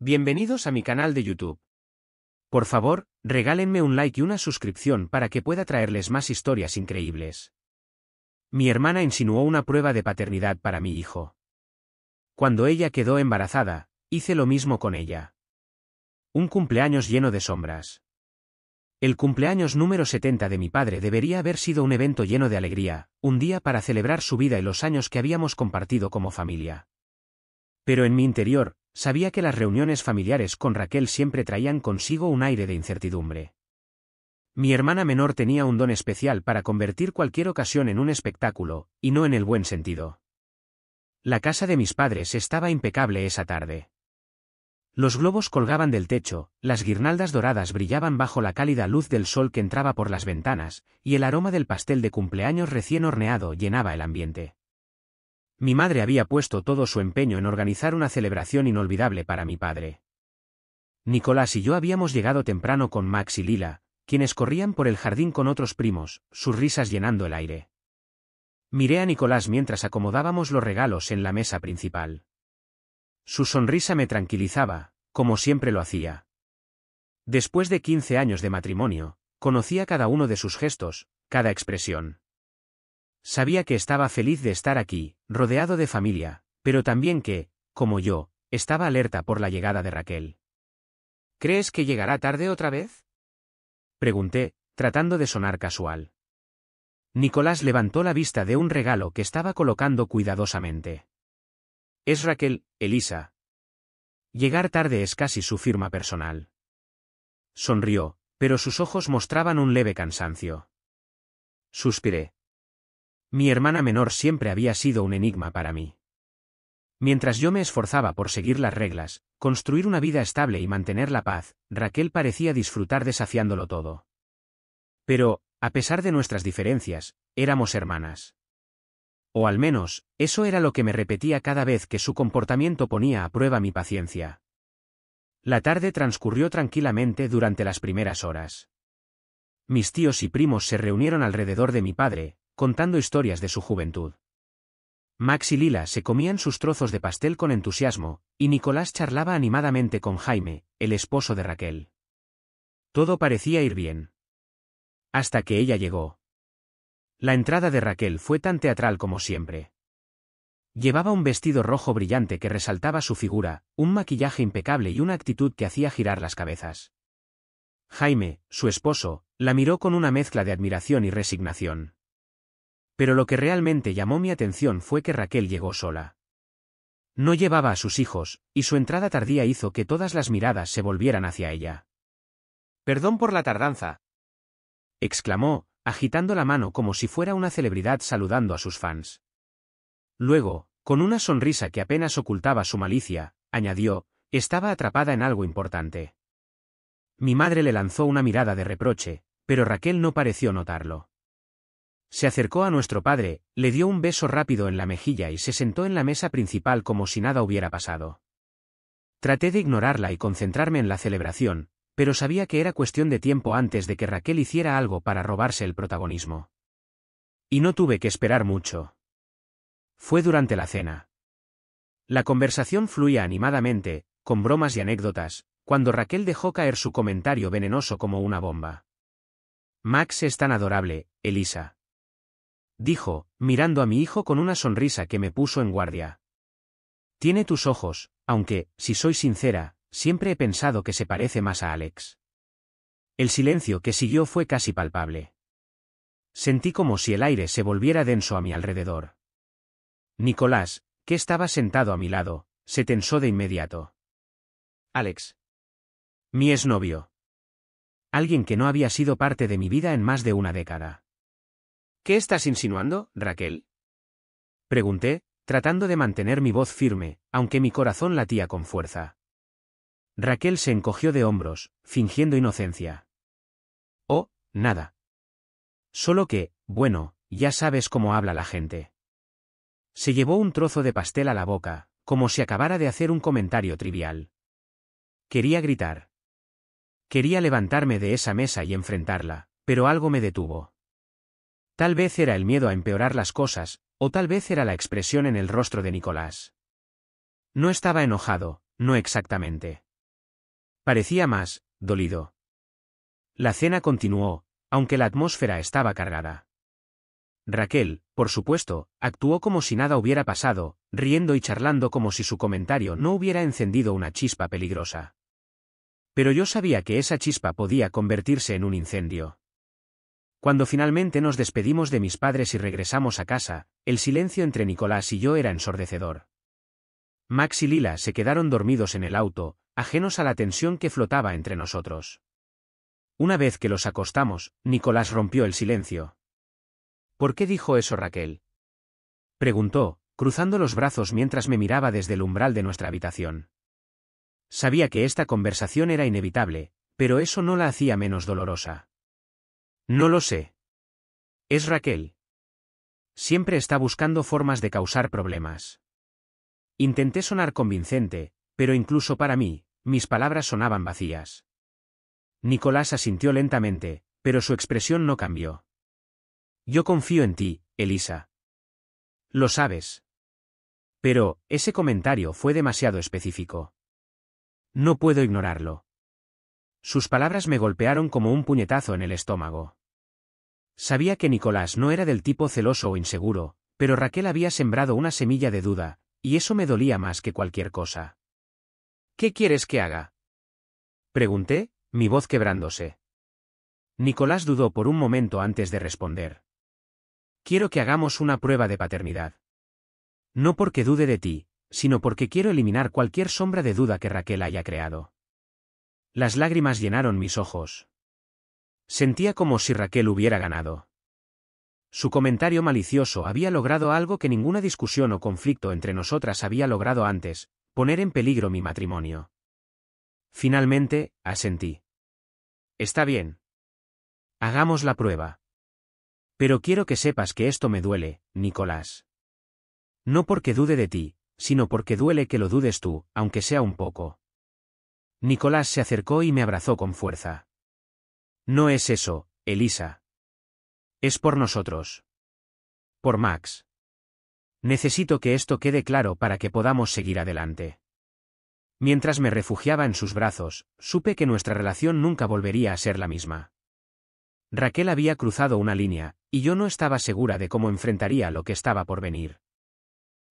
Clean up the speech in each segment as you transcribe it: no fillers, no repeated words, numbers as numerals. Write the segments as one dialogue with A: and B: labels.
A: Bienvenidos a mi canal de YouTube. Por favor, regálenme un like y una suscripción para que pueda traerles más historias increíbles. Mi hermana insinuó una prueba de paternidad para mi hijo. Cuando ella quedó embarazada, hice lo mismo con ella. Un cumpleaños lleno de sombras. El cumpleaños número 70 de mi padre debería haber sido un evento lleno de alegría, un día para celebrar su vida y los años que habíamos compartido como familia. Pero en mi interior, sabía que las reuniones familiares con Raquel siempre traían consigo un aire de incertidumbre. Mi hermana menor tenía un don especial para convertir cualquier ocasión en un espectáculo, y no en el buen sentido. La casa de mis padres estaba impecable esa tarde. Los globos colgaban del techo, las guirnaldas doradas brillaban bajo la cálida luz del sol que entraba por las ventanas, y el aroma del pastel de cumpleaños recién horneado llenaba el ambiente. Mi madre había puesto todo su empeño en organizar una celebración inolvidable para mi padre. Nicolás y yo habíamos llegado temprano con Max y Lila, quienes corrían por el jardín con otros primos, sus risas llenando el aire. Miré a Nicolás mientras acomodábamos los regalos en la mesa principal. Su sonrisa me tranquilizaba, como siempre lo hacía. Después de 15 años de matrimonio, conocía cada uno de sus gestos, cada expresión. Sabía que estaba feliz de estar aquí, rodeado de familia, pero también que, como yo, estaba alerta por la llegada de Raquel. ¿Crees que llegará tarde otra vez?, pregunté, tratando de sonar casual. Nicolás levantó la vista de un regalo que estaba colocando cuidadosamente. Es Raquel, Elisa. Llegar tarde es casi su firma personal. Sonrió, pero sus ojos mostraban un leve cansancio. Suspiré. Mi hermana menor siempre había sido un enigma para mí. Mientras yo me esforzaba por seguir las reglas, construir una vida estable y mantener la paz, Raquel parecía disfrutar desafiándolo todo. Pero, a pesar de nuestras diferencias, éramos hermanas. O al menos, eso era lo que me repetía cada vez que su comportamiento ponía a prueba mi paciencia. La tarde transcurrió tranquilamente durante las primeras horas. Mis tíos y primos se reunieron alrededor de mi padre, contando historias de su juventud. Max y Lila se comían sus trozos de pastel con entusiasmo, y Nicolás charlaba animadamente con Jaime, el esposo de Raquel. Todo parecía ir bien. Hasta que ella llegó. La entrada de Raquel fue tan teatral como siempre. Llevaba un vestido rojo brillante que resaltaba su figura, un maquillaje impecable y una actitud que hacía girar las cabezas. Jaime, su esposo, la miró con una mezcla de admiración y resignación. Pero lo que realmente llamó mi atención fue que Raquel llegó sola. No llevaba a sus hijos, y su entrada tardía hizo que todas las miradas se volvieran hacia ella. «Perdón por la tardanza», exclamó, agitando la mano como si fuera una celebridad saludando a sus fans. Luego, con una sonrisa que apenas ocultaba su malicia, añadió, estaba atrapada en algo importante. Mi madre le lanzó una mirada de reproche, pero Raquel no pareció notarlo. Se acercó a nuestro padre, le dio un beso rápido en la mejilla y se sentó en la mesa principal como si nada hubiera pasado. Traté de ignorarla y concentrarme en la celebración, pero sabía que era cuestión de tiempo antes de que Raquel hiciera algo para robarse el protagonismo. Y no tuve que esperar mucho. Fue durante la cena. La conversación fluía animadamente, con bromas y anécdotas, cuando Raquel dejó caer su comentario venenoso como una bomba. «Max es tan adorable, Elisa», dijo, mirando a mi hijo con una sonrisa que me puso en guardia. «Tiene tus ojos, aunque, si soy sincera, siempre he pensado que se parece más a Alex». El silencio que siguió fue casi palpable. Sentí como si el aire se volviera denso a mi alrededor. Nicolás, que estaba sentado a mi lado, se tensó de inmediato. «Alex. Mi exnovio. Alguien que no había sido parte de mi vida en más de una década». «¿Qué estás insinuando, Raquel?», pregunté, tratando de mantener mi voz firme, aunque mi corazón latía con fuerza. Raquel se encogió de hombros, fingiendo inocencia. «Oh, nada. Solo que, bueno, ya sabes cómo habla la gente». Se llevó un trozo de pastel a la boca, como si acabara de hacer un comentario trivial. Quería gritar. Quería levantarme de esa mesa y enfrentarla, pero algo me detuvo. Tal vez era el miedo a empeorar las cosas, o tal vez era la expresión en el rostro de Nicolás. No estaba enojado, no exactamente. Parecía más dolido. La cena continuó, aunque la atmósfera estaba cargada. Raquel, por supuesto, actuó como si nada hubiera pasado, riendo y charlando como si su comentario no hubiera encendido una chispa peligrosa. Pero yo sabía que esa chispa podía convertirse en un incendio. Cuando finalmente nos despedimos de mis padres y regresamos a casa, el silencio entre Nicolás y yo era ensordecedor. Max y Lila se quedaron dormidos en el auto, ajenos a la tensión que flotaba entre nosotros. Una vez que los acostamos, Nicolás rompió el silencio. ¿Por qué dijo eso Raquel?, preguntó, cruzando los brazos mientras me miraba desde el umbral de nuestra habitación. Sabía que esta conversación era inevitable, pero eso no la hacía menos dolorosa. No lo sé. Es Raquel. Siempre está buscando formas de causar problemas. Intenté sonar convincente, pero incluso para mí, mis palabras sonaban vacías. Nicolás asintió lentamente, pero su expresión no cambió. Yo confío en ti, Elisa. Lo sabes. Pero, ese comentario fue demasiado específico. No puedo ignorarlo. Sus palabras me golpearon como un puñetazo en el estómago. Sabía que Nicolás no era del tipo celoso o inseguro, pero Raquel había sembrado una semilla de duda, y eso me dolía más que cualquier cosa. ¿Qué quieres que haga?, pregunté, mi voz quebrándose. Nicolás dudó por un momento antes de responder. Quiero que hagamos una prueba de paternidad. No porque dude de ti, sino porque quiero eliminar cualquier sombra de duda que Raquel haya creado. Las lágrimas llenaron mis ojos. Sentía como si Raquel hubiera ganado. Su comentario malicioso había logrado algo que ninguna discusión o conflicto entre nosotras había logrado antes, poner en peligro mi matrimonio. Finalmente, asentí. Está bien. Hagamos la prueba. Pero quiero que sepas que esto me duele, Nicolás. No porque dude de ti, sino porque duele que lo dudes tú, aunque sea un poco. Nicolás se acercó y me abrazó con fuerza. No es eso, Elisa. Es por nosotros. Por Max. Necesito que esto quede claro para que podamos seguir adelante. Mientras me refugiaba en sus brazos, supe que nuestra relación nunca volvería a ser la misma. Raquel había cruzado una línea, y yo no estaba segura de cómo enfrentaría lo que estaba por venir.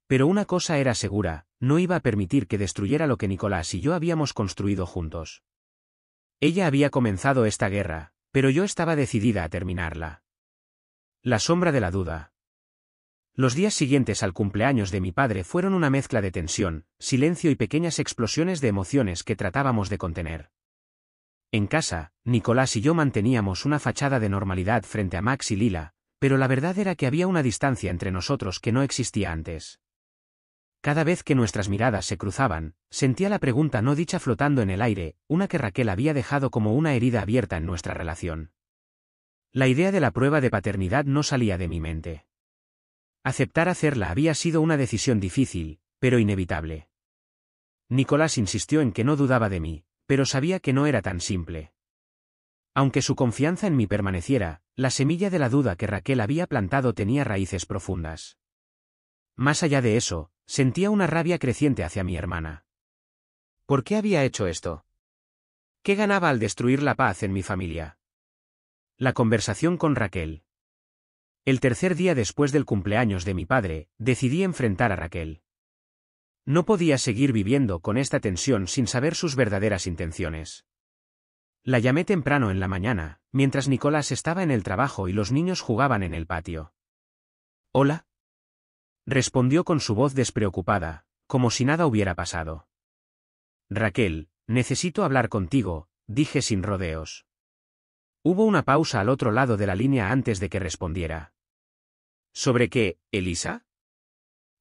A: Pero una cosa era segura, no iba a permitir que destruyera lo que Nicolás y yo habíamos construido juntos. Ella había comenzado esta guerra, pero yo estaba decidida a terminarla. La sombra de la duda. Los días siguientes al cumpleaños de mi padre fueron una mezcla de tensión, silencio y pequeñas explosiones de emociones que tratábamos de contener. En casa, Nicolás y yo manteníamos una fachada de normalidad frente a Max y Lila, pero la verdad era que había una distancia entre nosotros que no existía antes. Cada vez que nuestras miradas se cruzaban, sentía la pregunta no dicha flotando en el aire, una que Raquel había dejado como una herida abierta en nuestra relación. La idea de la prueba de paternidad no salía de mi mente. Aceptar hacerla había sido una decisión difícil, pero inevitable. Nicolás insistió en que no dudaba de mí, pero sabía que no era tan simple. Aunque su confianza en mí permaneciera, la semilla de la duda que Raquel había plantado tenía raíces profundas. Más allá de eso, sentía una rabia creciente hacia mi hermana. ¿Por qué había hecho esto? ¿Qué ganaba al destruir la paz en mi familia? La conversación con Raquel. El tercer día después del cumpleaños de mi padre, decidí enfrentar a Raquel. No podía seguir viviendo con esta tensión sin saber sus verdaderas intenciones. La llamé temprano en la mañana, mientras Nicolás estaba en el trabajo y los niños jugaban en el patio. «¿Hola?», respondió con su voz despreocupada, como si nada hubiera pasado. «Raquel, necesito hablar contigo», dije sin rodeos. Hubo una pausa al otro lado de la línea antes de que respondiera. «¿Sobre qué, Elisa?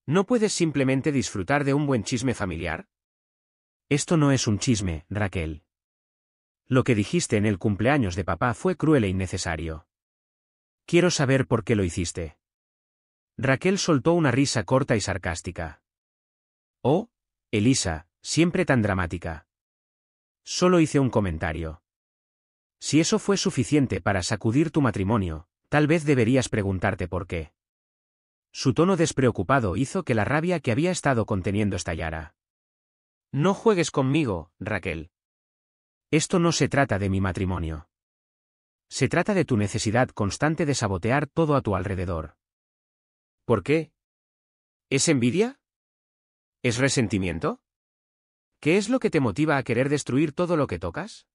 A: ¿No puedes simplemente disfrutar de un buen chisme familiar?» «Esto no es un chisme, Raquel. Lo que dijiste en el cumpleaños de papá fue cruel e innecesario. Quiero saber por qué lo hiciste». Raquel soltó una risa corta y sarcástica. «Oh, Elisa, siempre tan dramática. Solo hice un comentario. Si eso fue suficiente para sacudir tu matrimonio, tal vez deberías preguntarte por qué». Su tono despreocupado hizo que la rabia que había estado conteniendo estallara. «No juegues conmigo, Raquel. Esto no se trata de mi matrimonio. Se trata de tu necesidad constante de sabotear todo a tu alrededor. ¿Por qué? ¿Es envidia? ¿Es resentimiento? ¿Qué es lo que te motiva a querer destruir todo lo que tocas?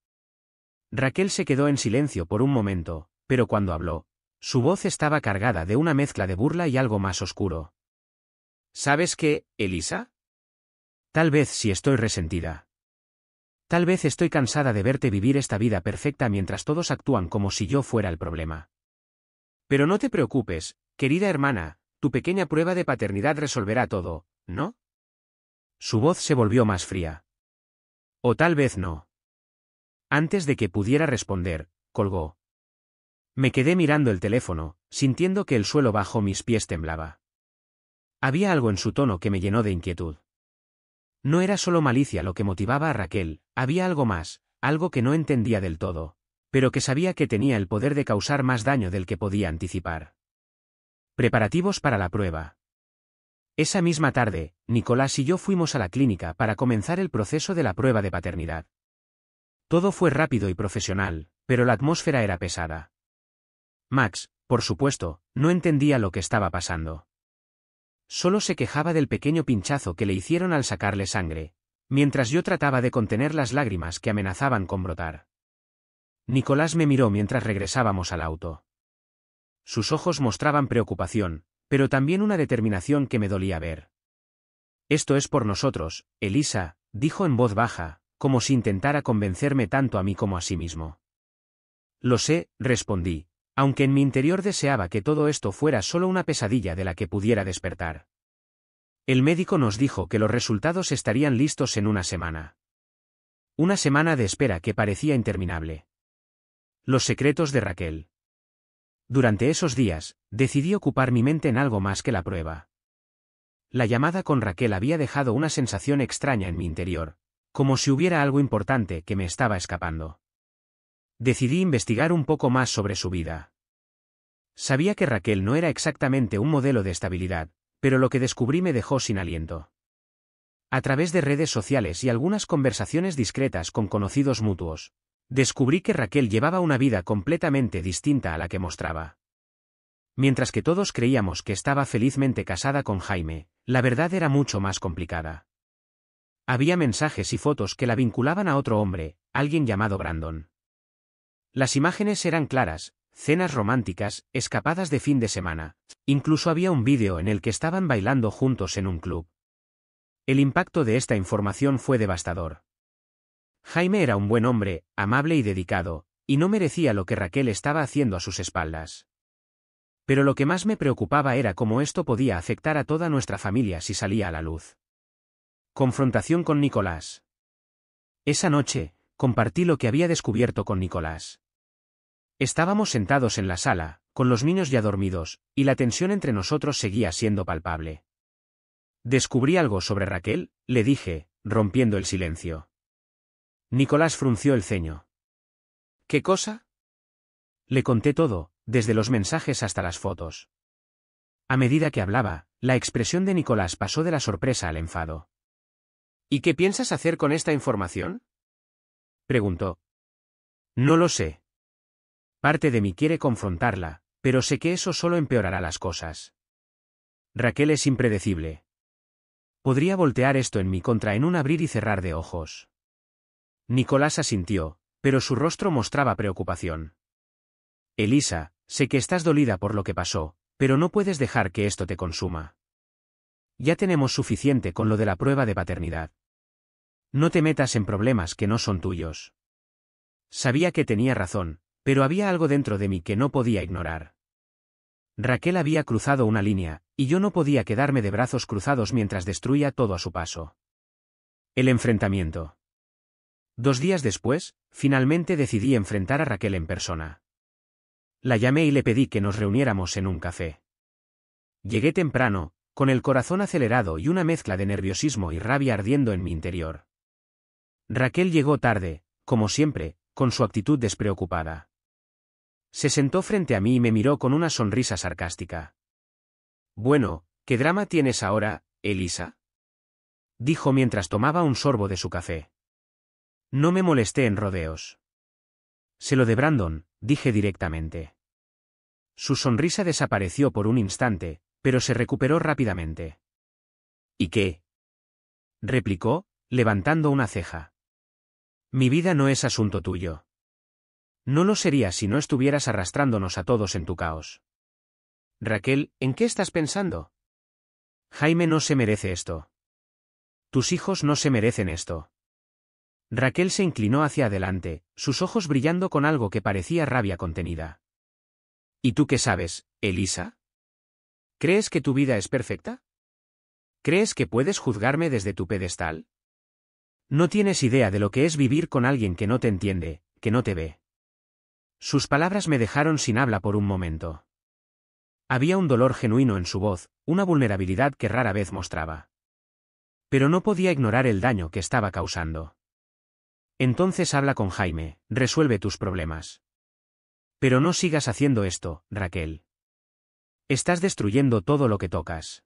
A: Raquel se quedó en silencio por un momento, pero cuando habló, su voz estaba cargada de una mezcla de burla y algo más oscuro. ¿Sabes qué, Elisa? Tal vez si estoy resentida. Tal vez estoy cansada de verte vivir esta vida perfecta mientras todos actúan como si yo fuera el problema. Pero no te preocupes, querida hermana, tu pequeña prueba de paternidad resolverá todo, ¿no? Su voz se volvió más fría. O tal vez no. Antes de que pudiera responder, colgó. Me quedé mirando el teléfono, sintiendo que el suelo bajo mis pies temblaba. Había algo en su tono que me llenó de inquietud. No era solo malicia lo que motivaba a Raquel, había algo más, algo que no entendía del todo, pero que sabía que tenía el poder de causar más daño del que podía anticipar. Preparativos para la prueba. Esa misma tarde, Nicolás y yo fuimos a la clínica para comenzar el proceso de la prueba de paternidad. Todo fue rápido y profesional, pero la atmósfera era pesada. Max, por supuesto, no entendía lo que estaba pasando. Solo se quejaba del pequeño pinchazo que le hicieron al sacarle sangre, mientras yo trataba de contener las lágrimas que amenazaban con brotar. Nicolás me miró mientras regresábamos al auto. Sus ojos mostraban preocupación, pero también una determinación que me dolía ver. Esto es por nosotros, Elisa, dijo en voz baja, como si intentara convencerme tanto a mí como a sí mismo. Lo sé, respondí, aunque en mi interior deseaba que todo esto fuera solo una pesadilla de la que pudiera despertar. El médico nos dijo que los resultados estarían listos en una semana. Una semana de espera que parecía interminable. Los secretos de Raquel. Durante esos días, decidí ocupar mi mente en algo más que la prueba. La llamada con Raquel había dejado una sensación extraña en mi interior, como si hubiera algo importante que me estaba escapando. Decidí investigar un poco más sobre su vida. Sabía que Raquel no era exactamente un modelo de estabilidad, pero lo que descubrí me dejó sin aliento. A través de redes sociales y algunas conversaciones discretas con conocidos mutuos, descubrí que Raquel llevaba una vida completamente distinta a la que mostraba. Mientras que todos creíamos que estaba felizmente casada con Jaime, la verdad era mucho más complicada. Había mensajes y fotos que la vinculaban a otro hombre, alguien llamado Brandon. Las imágenes eran claras, cenas románticas, escapadas de fin de semana, incluso había un vídeo en el que estaban bailando juntos en un club. El impacto de esta información fue devastador. Jaime era un buen hombre, amable y dedicado, y no merecía lo que Raquel estaba haciendo a sus espaldas. Pero lo que más me preocupaba era cómo esto podía afectar a toda nuestra familia si salía a la luz. Confrontación con Nicolás. Esa noche, compartí lo que había descubierto con Nicolás. Estábamos sentados en la sala, con los niños ya dormidos, y la tensión entre nosotros seguía siendo palpable. Descubrí algo sobre Raquel, le dije, rompiendo el silencio. Nicolás frunció el ceño. ¿Qué cosa? Le conté todo, desde los mensajes hasta las fotos. A medida que hablaba, la expresión de Nicolás pasó de la sorpresa al enfado. ¿Y qué piensas hacer con esta información?, preguntó. No lo sé. Parte de mí quiere confrontarla, pero sé que eso solo empeorará las cosas. Raquel es impredecible. Podría voltear esto en mi contra en un abrir y cerrar de ojos. Nicolás asintió, pero su rostro mostraba preocupación. Elisa, sé que estás dolida por lo que pasó, pero no puedes dejar que esto te consuma. Ya tenemos suficiente con lo de la prueba de paternidad. No te metas en problemas que no son tuyos. Sabía que tenía razón, pero había algo dentro de mí que no podía ignorar. Raquel había cruzado una línea, y yo no podía quedarme de brazos cruzados mientras destruía todo a su paso. El enfrentamiento. 2 días después, finalmente decidí enfrentar a Raquel en persona. La llamé y le pedí que nos reuniéramos en un café. Llegué temprano, con el corazón acelerado y una mezcla de nerviosismo y rabia ardiendo en mi interior. Raquel llegó tarde, como siempre, con su actitud despreocupada. Se sentó frente a mí y me miró con una sonrisa sarcástica. Bueno, ¿qué drama tienes ahora, Elisa?, dijo mientras tomaba un sorbo de su café. No me molesté en rodeos. Se lo de Brandon, dije directamente. Su sonrisa desapareció por un instante, pero se recuperó rápidamente. ¿Y qué? Replicó, levantando una ceja. Mi vida no es asunto tuyo. No lo sería si no estuvieras arrastrándonos a todos en tu caos. Raquel, ¿en qué estás pensando? Jaime no se merece esto. Tus hijos no se merecen esto. Raquel se inclinó hacia adelante, sus ojos brillando con algo que parecía rabia contenida. ¿Y tú qué sabes, Elisa? ¿Crees que tu vida es perfecta? ¿Crees que puedes juzgarme desde tu pedestal? No tienes idea de lo que es vivir con alguien que no te entiende, que no te ve. Sus palabras me dejaron sin habla por un momento. Había un dolor genuino en su voz, una vulnerabilidad que rara vez mostraba. Pero no podía ignorar el daño que estaba causando. Entonces habla con Jaime, resuelve tus problemas. Pero no sigas haciendo esto, Raquel. Estás destruyendo todo lo que tocas.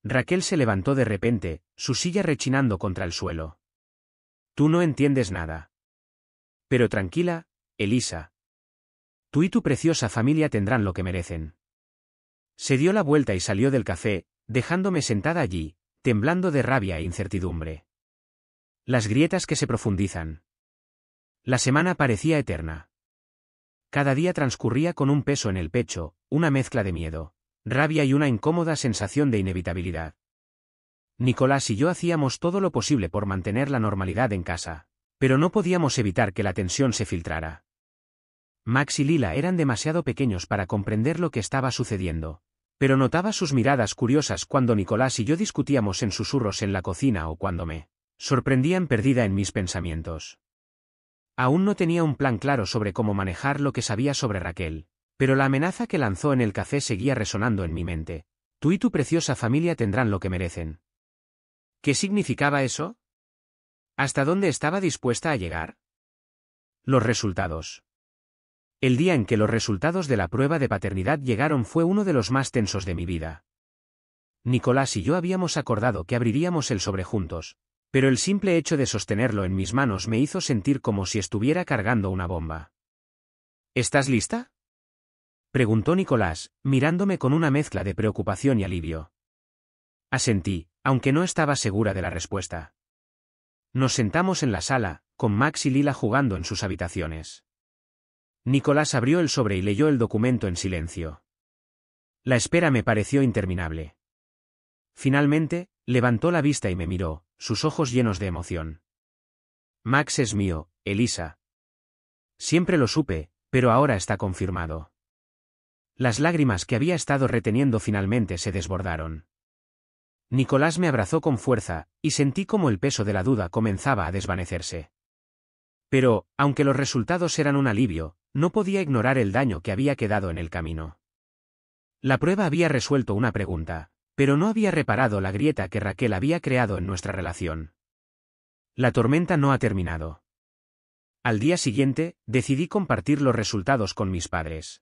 A: Raquel se levantó de repente, su silla rechinando contra el suelo. Tú no entiendes nada. Pero tranquila, Elisa. Tú y tu preciosa familia tendrán lo que merecen. Se dio la vuelta y salió del café, dejándome sentada allí, temblando de rabia e incertidumbre. Las grietas que se profundizan. La semana parecía eterna. Cada día transcurría con un peso en el pecho, una mezcla de miedo, rabia y una incómoda sensación de inevitabilidad. Nicolás y yo hacíamos todo lo posible por mantener la normalidad en casa, pero no podíamos evitar que la tensión se filtrara. Max y Lila eran demasiado pequeños para comprender lo que estaba sucediendo, pero notaba sus miradas curiosas cuando Nicolás y yo discutíamos en susurros en la cocina o cuando me sorprendían perdida en mis pensamientos. Aún no tenía un plan claro sobre cómo manejar lo que sabía sobre Raquel, pero la amenaza que lanzó en el café seguía resonando en mi mente. Tú y tu preciosa familia tendrán lo que merecen. ¿Qué significaba eso? ¿Hasta dónde estaba dispuesta a llegar? Los resultados. El día en que los resultados de la prueba de paternidad llegaron fue uno de los más tensos de mi vida. Nicolás y yo habíamos acordado que abriríamos el sobre juntos, pero el simple hecho de sostenerlo en mis manos me hizo sentir como si estuviera cargando una bomba. ¿Estás lista? Preguntó Nicolás, mirándome con una mezcla de preocupación y alivio. Asentí, aunque no estaba segura de la respuesta. Nos sentamos en la sala, con Max y Lila jugando en sus habitaciones. Nicolás abrió el sobre y leyó el documento en silencio. La espera me pareció interminable. Finalmente, levantó la vista y me miró, sus ojos llenos de emoción. Max es mío, Elisa. Siempre lo supe, pero ahora está confirmado. Las lágrimas que había estado reteniendo finalmente se desbordaron. Nicolás me abrazó con fuerza, y sentí como el peso de la duda comenzaba a desvanecerse. Pero, aunque los resultados eran un alivio, no podía ignorar el daño que había quedado en el camino. La prueba había resuelto una pregunta, pero no había reparado la grieta que Raquel había creado en nuestra relación. La tormenta no ha terminado. Al día siguiente, decidí compartir los resultados con mis padres.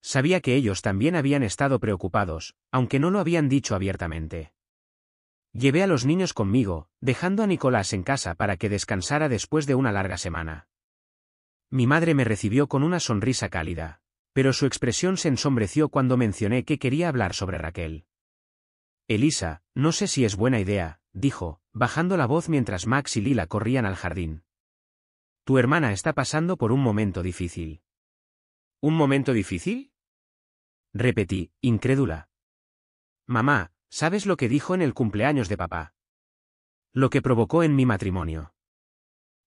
A: Sabía que ellos también habían estado preocupados, aunque no lo habían dicho abiertamente. Llevé a los niños conmigo, dejando a Nicolás en casa para que descansara después de una larga semana. Mi madre me recibió con una sonrisa cálida, pero su expresión se ensombreció cuando mencioné que quería hablar sobre Raquel. Elisa, no sé si es buena idea, dijo, bajando la voz mientras Max y Lila corrían al jardín. Tu hermana está pasando por un momento difícil. ¿Un momento difícil? Repetí, incrédula. Mamá, ¿sabes lo que dijo en el cumpleaños de papá? Lo que provocó en mi matrimonio.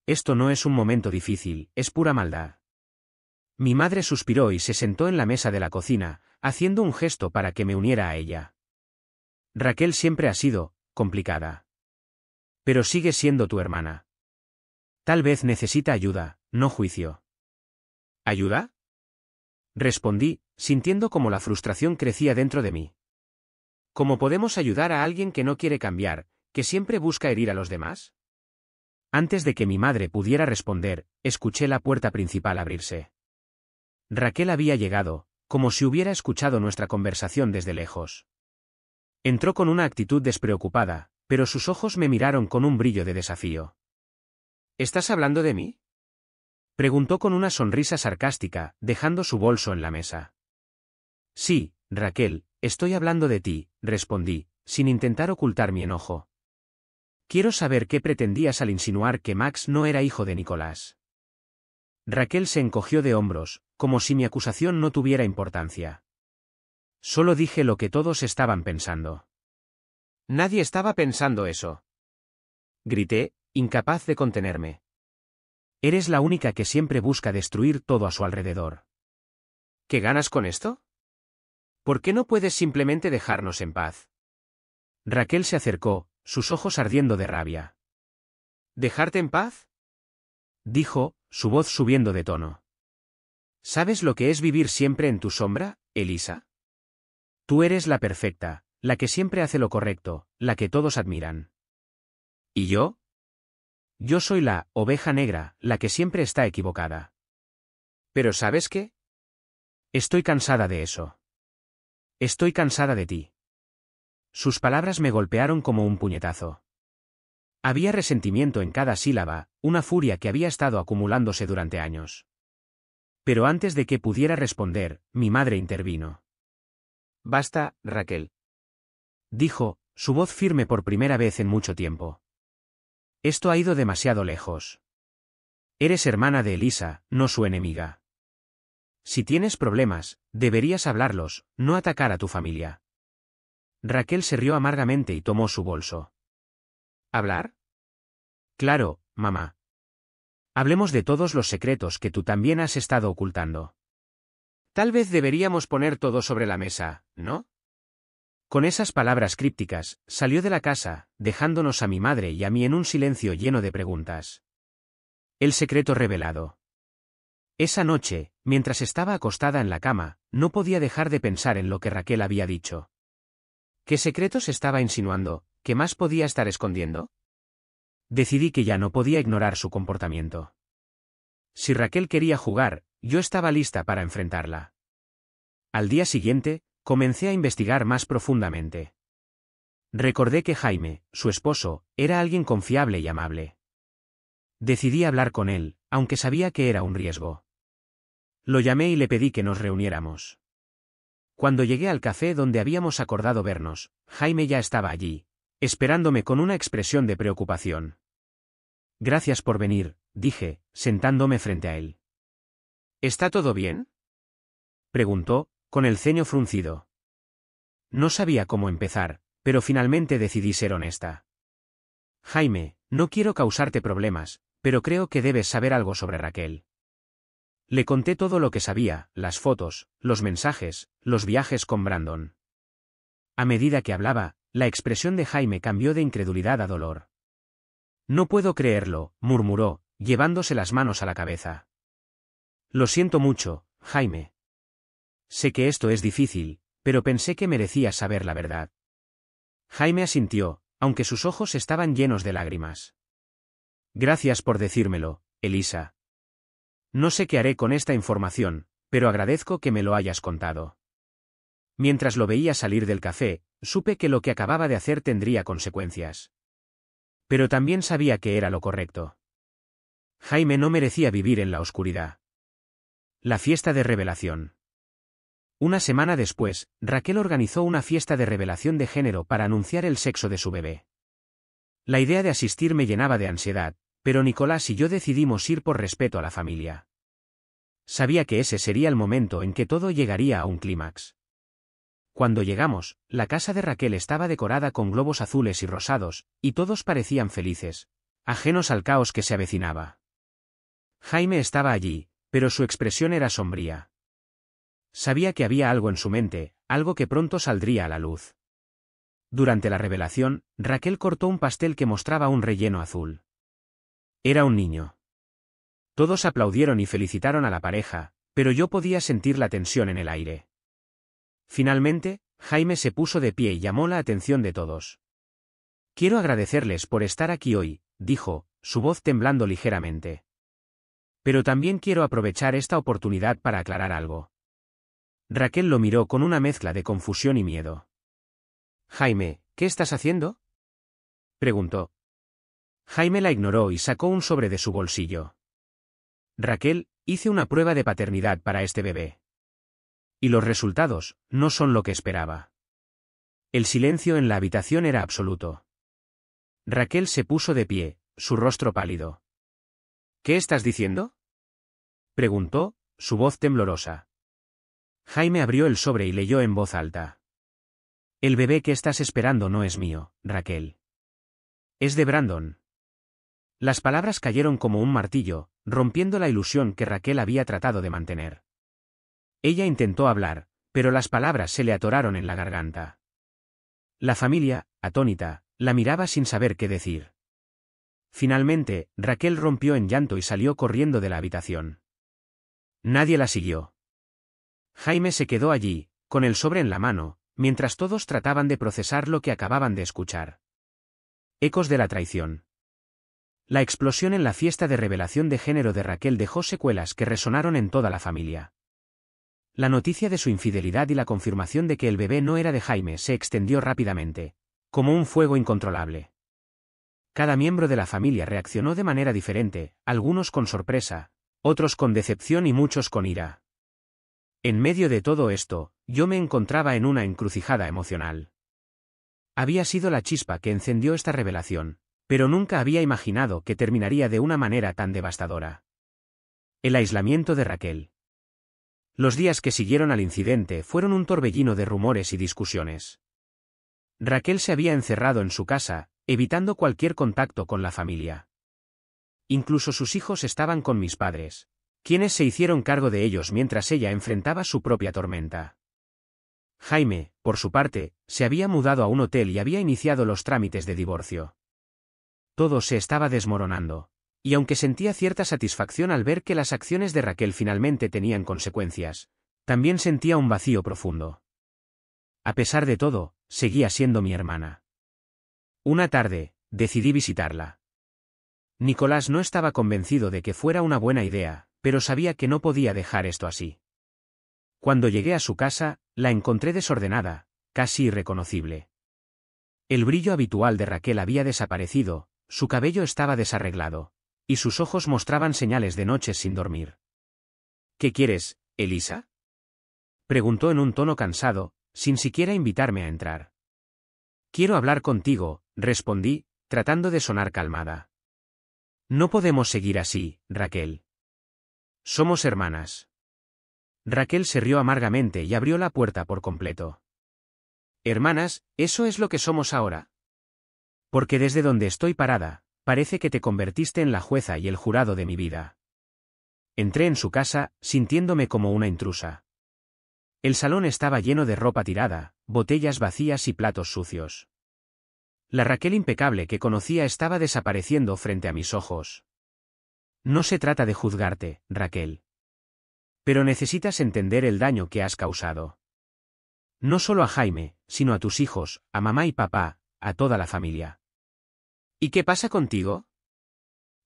A: Esto no es un momento difícil, es pura maldad. Mi madre suspiró y se sentó en la mesa de la cocina, haciendo un gesto para que me uniera a ella. Raquel siempre ha sido complicada. Pero sigue siendo tu hermana. Tal vez necesita ayuda, no juicio. ¿Ayuda? Respondí, sintiendo como la frustración crecía dentro de mí. ¿Cómo podemos ayudar a alguien que no quiere cambiar, que siempre busca herir a los demás? Antes de que mi madre pudiera responder, escuché la puerta principal abrirse. Raquel había llegado, como si hubiera escuchado nuestra conversación desde lejos. Entró con una actitud despreocupada, pero sus ojos me miraron con un brillo de desafío. ¿Estás hablando de mí? Preguntó con una sonrisa sarcástica, dejando su bolso en la mesa. Sí, Raquel, estoy hablando de ti, respondí, sin intentar ocultar mi enojo. Quiero saber qué pretendías al insinuar que Max no era hijo de Nicolás. Raquel se encogió de hombros, como si mi acusación no tuviera importancia. Solo dije lo que todos estaban pensando. Nadie estaba pensando eso. Grité, incapaz de contenerme. Eres la única que siempre busca destruir todo a su alrededor. ¿Qué ganas con esto? ¿Por qué no puedes simplemente dejarnos en paz? Raquel se acercó, sus ojos ardiendo de rabia. ¿Dejarte en paz? Dijo, su voz subiendo de tono. ¿Sabes lo que es vivir siempre en tu sombra, Elisa? Tú eres la perfecta, la que siempre hace lo correcto, la que todos admiran. ¿Y yo? Yo soy la oveja negra, la que siempre está equivocada. ¿Pero sabes qué? Estoy cansada de eso. Estoy cansada de ti. Sus palabras me golpearon como un puñetazo. Había resentimiento en cada sílaba, una furia que había estado acumulándose durante años. Pero antes de que pudiera responder, mi madre intervino. Basta, Raquel. Dijo, su voz firme por primera vez en mucho tiempo. Esto ha ido demasiado lejos. Eres hermana de Elisa, no su enemiga. Si tienes problemas, deberías hablarlos, no atacar a tu familia. Raquel se rió amargamente y tomó su bolso. ¿Hablar? Claro, mamá. Hablemos de todos los secretos que tú también has estado ocultando. Tal vez deberíamos poner todo sobre la mesa, ¿no? Con esas palabras crípticas, salió de la casa, dejándonos a mi madre y a mí en un silencio lleno de preguntas. El secreto revelado. Esa noche, mientras estaba acostada en la cama, no podía dejar de pensar en lo que Raquel había dicho. ¿Qué secretos estaba insinuando? ¿Qué más podía estar escondiendo? Decidí que ya no podía ignorar su comportamiento. Si Raquel quería jugar, yo estaba lista para enfrentarla. Al día siguiente, comencé a investigar más profundamente. Recordé que Jaime, su esposo, era alguien confiable y amable. Decidí hablar con él, aunque sabía que era un riesgo. Lo llamé y le pedí que nos reuniéramos. Cuando llegué al café donde habíamos acordado vernos, Jaime ya estaba allí, esperándome con una expresión de preocupación. Gracias por venir, dije, sentándome frente a él. ¿Está todo bien? Preguntó, con el ceño fruncido. No sabía cómo empezar, pero finalmente decidí ser honesta. Jaime, no quiero causarte problemas, pero creo que debes saber algo sobre Raquel. Le conté todo lo que sabía, las fotos, los mensajes, los viajes con Brandon. A medida que hablaba, la expresión de Jaime cambió de incredulidad a dolor. No puedo creerlo, murmuró, llevándose las manos a la cabeza. Lo siento mucho, Jaime. Sé que esto es difícil, pero pensé que merecías saber la verdad. Jaime asintió, aunque sus ojos estaban llenos de lágrimas. Gracias por decírmelo, Elisa. No sé qué haré con esta información, pero agradezco que me lo hayas contado. Mientras lo veía salir del café, supe que lo que acababa de hacer tendría consecuencias. Pero también sabía que era lo correcto. Jaime no merecía vivir en la oscuridad. La fiesta de revelación. Una semana después, Raquel organizó una fiesta de revelación de género para anunciar el sexo de su bebé. La idea de asistir me llenaba de ansiedad, pero Nicolás y yo decidimos ir por respeto a la familia. Sabía que ese sería el momento en que todo llegaría a un clímax. Cuando llegamos, la casa de Raquel estaba decorada con globos azules y rosados, y todos parecían felices, ajenos al caos que se avecinaba. Jaime estaba allí, pero su expresión era sombría. Sabía que había algo en su mente, algo que pronto saldría a la luz. Durante la revelación, Raquel cortó un pastel que mostraba un relleno azul. Era un niño. Todos aplaudieron y felicitaron a la pareja, pero yo podía sentir la tensión en el aire. Finalmente, Jaime se puso de pie y llamó la atención de todos. Quiero agradecerles por estar aquí hoy, dijo, su voz temblando ligeramente. Pero también quiero aprovechar esta oportunidad para aclarar algo. Raquel lo miró con una mezcla de confusión y miedo. Jaime, ¿qué estás haciendo? Preguntó. Jaime la ignoró y sacó un sobre de su bolsillo. Raquel, hice una prueba de paternidad para este bebé. Y los resultados no son lo que esperaba. El silencio en la habitación era absoluto. Raquel se puso de pie, su rostro pálido. ¿Qué estás diciendo?, preguntó, su voz temblorosa. Jaime abrió el sobre y leyó en voz alta. El bebé que estás esperando no es mío, Raquel. Es de Brandon. Las palabras cayeron como un martillo, rompiendo la ilusión que Raquel había tratado de mantener. Ella intentó hablar, pero las palabras se le atoraron en la garganta. La familia, atónita, la miraba sin saber qué decir. Finalmente, Raquel rompió en llanto y salió corriendo de la habitación. Nadie la siguió. Jaime se quedó allí, con el sobre en la mano, mientras todos trataban de procesar lo que acababan de escuchar. Ecos de la traición. La explosión en la fiesta de revelación de género de Raquel dejó secuelas que resonaron en toda la familia. La noticia de su infidelidad y la confirmación de que el bebé no era de Jaime se extendió rápidamente, como un fuego incontrolable. Cada miembro de la familia reaccionó de manera diferente, algunos con sorpresa, otros con decepción y muchos con ira. En medio de todo esto, yo me encontraba en una encrucijada emocional. Había sido la chispa que encendió esta revelación, pero nunca había imaginado que terminaría de una manera tan devastadora. El aislamiento de Raquel. Los días que siguieron al incidente fueron un torbellino de rumores y discusiones. Raquel se había encerrado en su casa, evitando cualquier contacto con la familia. Incluso sus hijos estaban con mis padres, quienes se hicieron cargo de ellos mientras ella enfrentaba su propia tormenta. Jaime, por su parte, se había mudado a un hotel y había iniciado los trámites de divorcio. Todo se estaba desmoronando, y aunque sentía cierta satisfacción al ver que las acciones de Raquel finalmente tenían consecuencias, también sentía un vacío profundo. A pesar de todo, seguía siendo mi hermana. Una tarde, decidí visitarla. Nicolás no estaba convencido de que fuera una buena idea, pero sabía que no podía dejar esto así. Cuando llegué a su casa, la encontré desordenada, casi irreconocible. El brillo habitual de Raquel había desaparecido, su cabello estaba desarreglado, y sus ojos mostraban señales de noches sin dormir. ¿Qué quieres, Elisa?, preguntó en un tono cansado, sin siquiera invitarme a entrar. Quiero hablar contigo, respondí, tratando de sonar calmada. No podemos seguir así, Raquel. Somos hermanas. Raquel se rió amargamente y abrió la puerta por completo. Hermanas, ¿eso es lo que somos ahora? Porque desde donde estoy parada, parece que te convertiste en la jueza y el jurado de mi vida. Entré en su casa, sintiéndome como una intrusa. El salón estaba lleno de ropa tirada, botellas vacías y platos sucios. La Raquel impecable que conocía estaba desapareciendo frente a mis ojos. No se trata de juzgarte, Raquel. Pero necesitas entender el daño que has causado. No solo a Jaime, sino a tus hijos, a mamá y papá, a toda la familia. ¿Y qué pasa contigo?,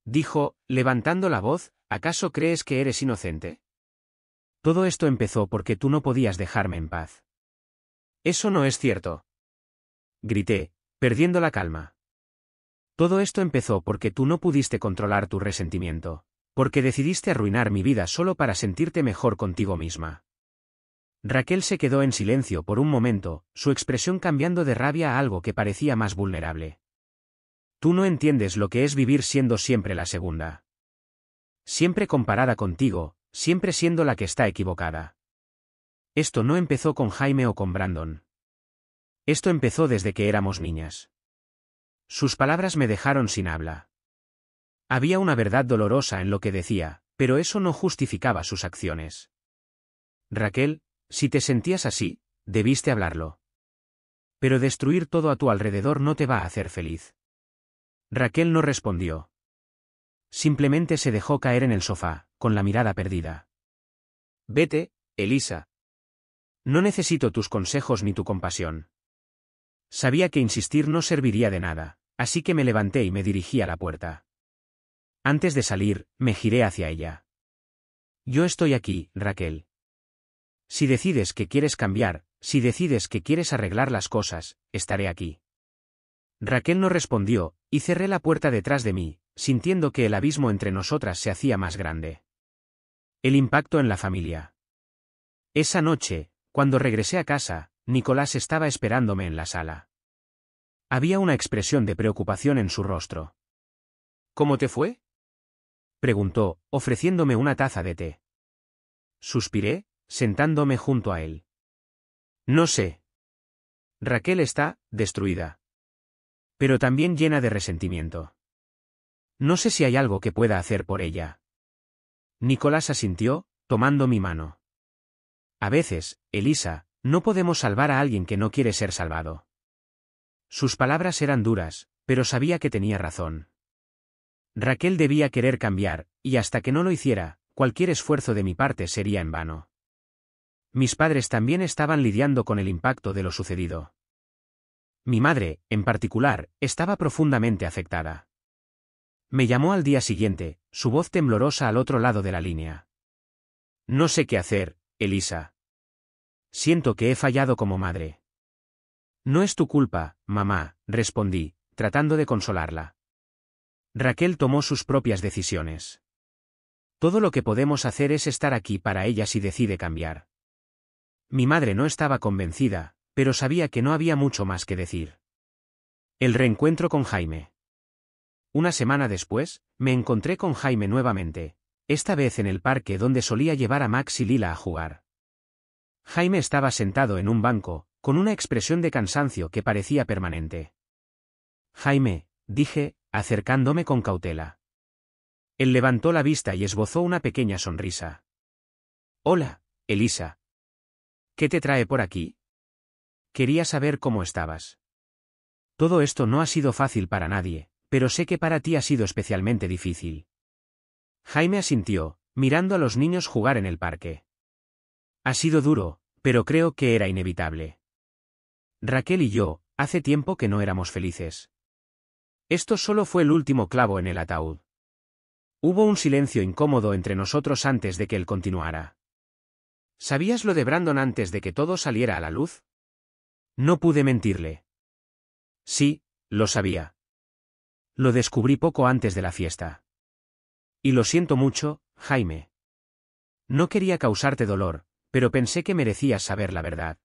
A: dijo, levantando la voz. ¿Acaso crees que eres inocente? Todo esto empezó porque tú no podías dejarme en paz. Eso no es cierto, grité, perdiendo la calma. Todo esto empezó porque tú no pudiste controlar tu resentimiento, porque decidiste arruinar mi vida solo para sentirte mejor contigo misma. Raquel se quedó en silencio por un momento, su expresión cambiando de rabia a algo que parecía más vulnerable. Tú no entiendes lo que es vivir siendo siempre la segunda. Siempre comparada contigo, siempre siendo la que está equivocada. Esto no empezó con Jaime o con Brandon. Esto empezó desde que éramos niñas. Sus palabras me dejaron sin habla. Había una verdad dolorosa en lo que decía, pero eso no justificaba sus acciones. Raquel, si te sentías así, debiste hablarlo. Pero destruir todo a tu alrededor no te va a hacer feliz. Raquel no respondió. Simplemente se dejó caer en el sofá, con la mirada perdida. Vete, Elisa. No necesito tus consejos ni tu compasión. Sabía que insistir no serviría de nada, así que me levanté y me dirigí a la puerta. Antes de salir, me giré hacia ella. Yo estoy aquí, Raquel. Si decides que quieres cambiar, si decides que quieres arreglar las cosas, estaré aquí. Raquel no respondió, y cerré la puerta detrás de mí, sintiendo que el abismo entre nosotras se hacía más grande. El impacto en la familia. Esa noche, cuando regresé a casa, Nicolás estaba esperándome en la sala. Había una expresión de preocupación en su rostro. ¿Cómo te fue?, preguntó, ofreciéndome una taza de té. Suspiré, sentándome junto a él. No sé. Raquel está destruida. Pero también llena de resentimiento. No sé si hay algo que pueda hacer por ella. Nicolás asintió, tomando mi mano. A veces, Elisa, no podemos salvar a alguien que no quiere ser salvado. Sus palabras eran duras, pero sabía que tenía razón. Raquel debía querer cambiar, y hasta que no lo hiciera, cualquier esfuerzo de mi parte sería en vano. Mis padres también estaban lidiando con el impacto de lo sucedido. Mi madre, en particular, estaba profundamente afectada. Me llamó al día siguiente, su voz temblorosa al otro lado de la línea. No sé qué hacer, Elisa. Siento que he fallado como madre. No es tu culpa, mamá, respondí, tratando de consolarla. Raquel tomó sus propias decisiones. Todo lo que podemos hacer es estar aquí para ella si decide cambiar. Mi madre no estaba convencida, pero sabía que no había mucho más que decir. El reencuentro con Jaime. Una semana después, me encontré con Jaime nuevamente, esta vez en el parque donde solía llevar a Max y Lila a jugar. Jaime estaba sentado en un banco, con una expresión de cansancio que parecía permanente. Jaime, dije, acercándome con cautela. Él levantó la vista y esbozó una pequeña sonrisa. Hola, Elisa. ¿Qué te trae por aquí? Quería saber cómo estabas. Todo esto no ha sido fácil para nadie, pero sé que para ti ha sido especialmente difícil. Jaime asintió, mirando a los niños jugar en el parque. Ha sido duro, pero creo que era inevitable. Raquel y yo, hace tiempo que no éramos felices. Esto solo fue el último clavo en el ataúd. Hubo un silencio incómodo entre nosotros antes de que él continuara. ¿Sabías lo de Brandon antes de que todo saliera a la luz? No pude mentirle. Sí, lo sabía. Lo descubrí poco antes de la fiesta. Y lo siento mucho, Jaime. No quería causarte dolor, pero pensé que merecías saber la verdad.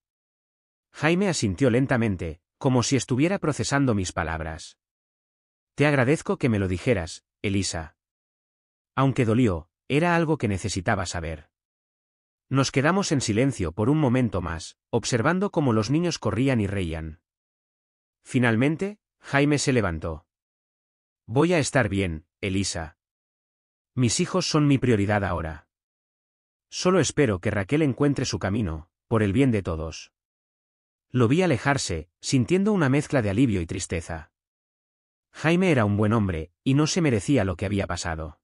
A: Jaime asintió lentamente, como si estuviera procesando mis palabras. Te agradezco que me lo dijeras, Elisa. Aunque dolió, era algo que necesitaba saber. Nos quedamos en silencio por un momento más, observando cómo los niños corrían y reían. Finalmente, Jaime se levantó. Voy a estar bien, Elisa. Mis hijos son mi prioridad ahora. Solo espero que Raquel encuentre su camino, por el bien de todos. Lo vi alejarse, sintiendo una mezcla de alivio y tristeza. Jaime era un buen hombre, y no se merecía lo que había pasado.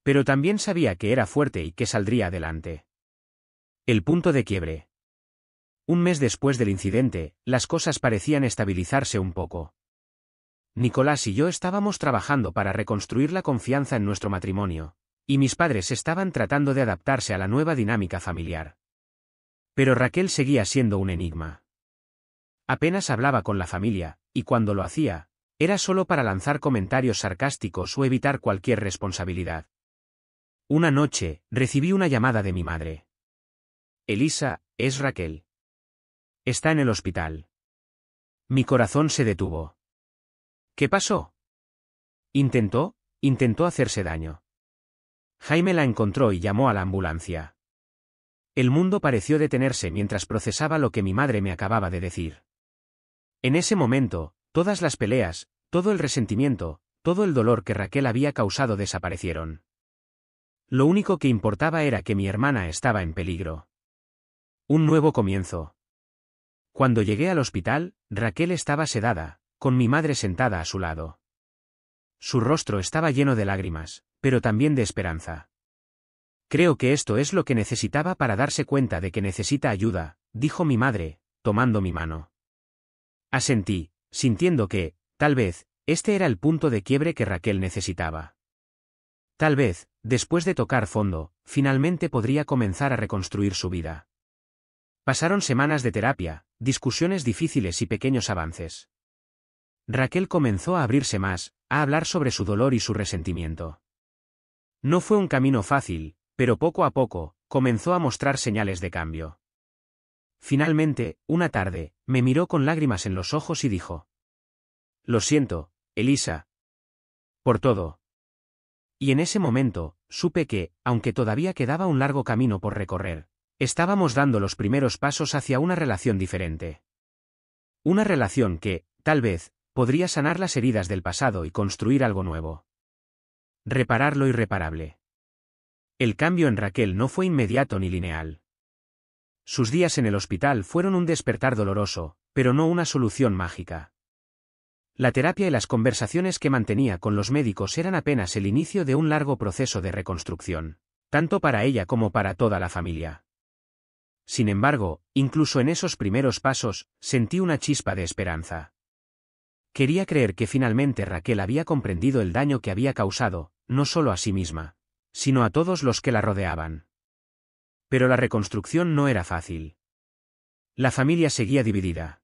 A: Pero también sabía que era fuerte y que saldría adelante. El punto de quiebre. Un mes después del incidente, las cosas parecían estabilizarse un poco. Nicolás y yo estábamos trabajando para reconstruir la confianza en nuestro matrimonio, y mis padres estaban tratando de adaptarse a la nueva dinámica familiar. Pero Raquel seguía siendo un enigma. Apenas hablaba con la familia, y cuando lo hacía, era solo para lanzar comentarios sarcásticos o evitar cualquier responsabilidad. Una noche, recibí una llamada de mi madre. Elisa, es Raquel. Está en el hospital. Mi corazón se detuvo. ¿Qué pasó? Intentó hacerse daño. Jaime la encontró y llamó a la ambulancia. El mundo pareció detenerse mientras procesaba lo que mi madre me acababa de decir. En ese momento, todas las peleas, todo el resentimiento, todo el dolor que Raquel había causado desaparecieron. Lo único que importaba era que mi hermana estaba en peligro. Un nuevo comienzo. Cuando llegué al hospital, Raquel estaba sedada, con mi madre sentada a su lado. Su rostro estaba lleno de lágrimas, pero también de esperanza. Creo que esto es lo que necesitaba para darse cuenta de que necesita ayuda, dijo mi madre, tomando mi mano. Asentí, sintiendo que, tal vez, este era el punto de quiebre que Raquel necesitaba. Tal vez, después de tocar fondo, finalmente podría comenzar a reconstruir su vida. Pasaron semanas de terapia, discusiones difíciles y pequeños avances. Raquel comenzó a abrirse más, a hablar sobre su dolor y su resentimiento. No fue un camino fácil, pero poco a poco, comenzó a mostrar señales de cambio. Finalmente, una tarde, me miró con lágrimas en los ojos y dijo: «Lo siento, Elisa. Por todo». Y en ese momento, supe que, aunque todavía quedaba un largo camino por recorrer, estábamos dando los primeros pasos hacia una relación diferente. Una relación que, tal vez, podría sanar las heridas del pasado y construir algo nuevo. Reparar lo irreparable. El cambio en Raquel no fue inmediato ni lineal. Sus días en el hospital fueron un despertar doloroso, pero no una solución mágica. La terapia y las conversaciones que mantenía con los médicos eran apenas el inicio de un largo proceso de reconstrucción, tanto para ella como para toda la familia. Sin embargo, incluso en esos primeros pasos, sentí una chispa de esperanza. Quería creer que finalmente Raquel había comprendido el daño que había causado, no solo a sí misma, sino a todos los que la rodeaban. Pero la reconstrucción no era fácil. La familia seguía dividida.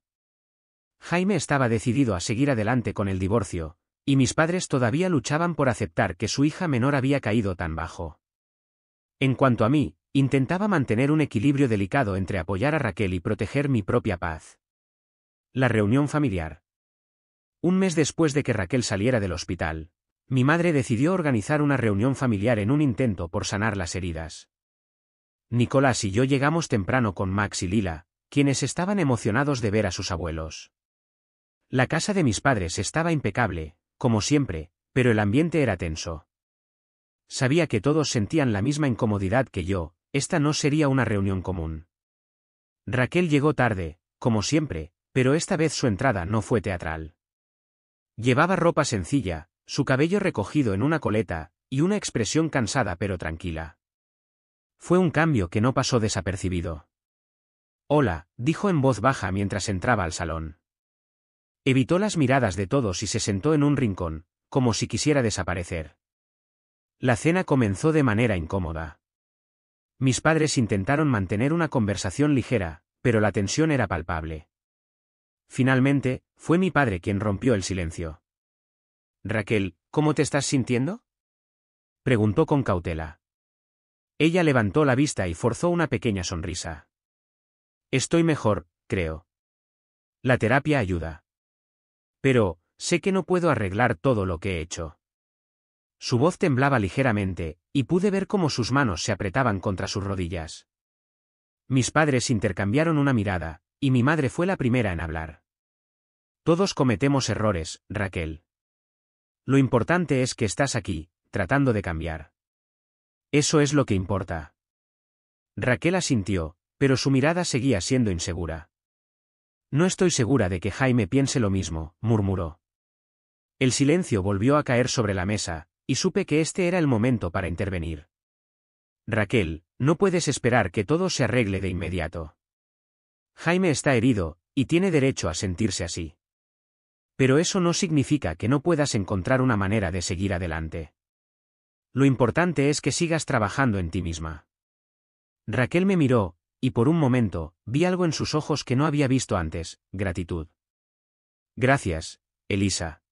A: Jaime estaba decidido a seguir adelante con el divorcio, y mis padres todavía luchaban por aceptar que su hija menor había caído tan bajo. En cuanto a mí, intentaba mantener un equilibrio delicado entre apoyar a Raquel y proteger mi propia paz. La reunión familiar. Un mes después de que Raquel saliera del hospital, mi madre decidió organizar una reunión familiar en un intento por sanar las heridas. Nicolás y yo llegamos temprano con Max y Lila, quienes estaban emocionados de ver a sus abuelos. La casa de mis padres estaba impecable, como siempre, pero el ambiente era tenso. Sabía que todos sentían la misma incomodidad que yo, esta no sería una reunión común. Raquel llegó tarde, como siempre, pero esta vez su entrada no fue teatral. Llevaba ropa sencilla, su cabello recogido en una coleta, y una expresión cansada pero tranquila. Fue un cambio que no pasó desapercibido. «Hola», dijo en voz baja mientras entraba al salón. Evitó las miradas de todos y se sentó en un rincón, como si quisiera desaparecer. La cena comenzó de manera incómoda. Mis padres intentaron mantener una conversación ligera, pero la tensión era palpable. Finalmente, fue mi padre quien rompió el silencio. «Raquel, ¿cómo te estás sintiendo?», preguntó con cautela. Ella levantó la vista y forzó una pequeña sonrisa. «Estoy mejor, creo. La terapia ayuda. Pero, sé que no puedo arreglar todo lo que he hecho». Su voz temblaba ligeramente, y pude ver cómo sus manos se apretaban contra sus rodillas. Mis padres intercambiaron una mirada, y mi madre fue la primera en hablar. «Todos cometemos errores, Raquel. Lo importante es que estás aquí, tratando de cambiar. Eso es lo que importa». Raquel asintió, pero su mirada seguía siendo insegura. «No estoy segura de que Jaime piense lo mismo», murmuró. El silencio volvió a caer sobre la mesa, y supe que este era el momento para intervenir. «Raquel, no puedes esperar que todo se arregle de inmediato. Jaime está herido, y tiene derecho a sentirse así. Pero eso no significa que no puedas encontrar una manera de seguir adelante. Lo importante es que sigas trabajando en ti misma». Raquel me miró, y por un momento, vi algo en sus ojos que no había visto antes: gratitud. «Gracias, Elisa.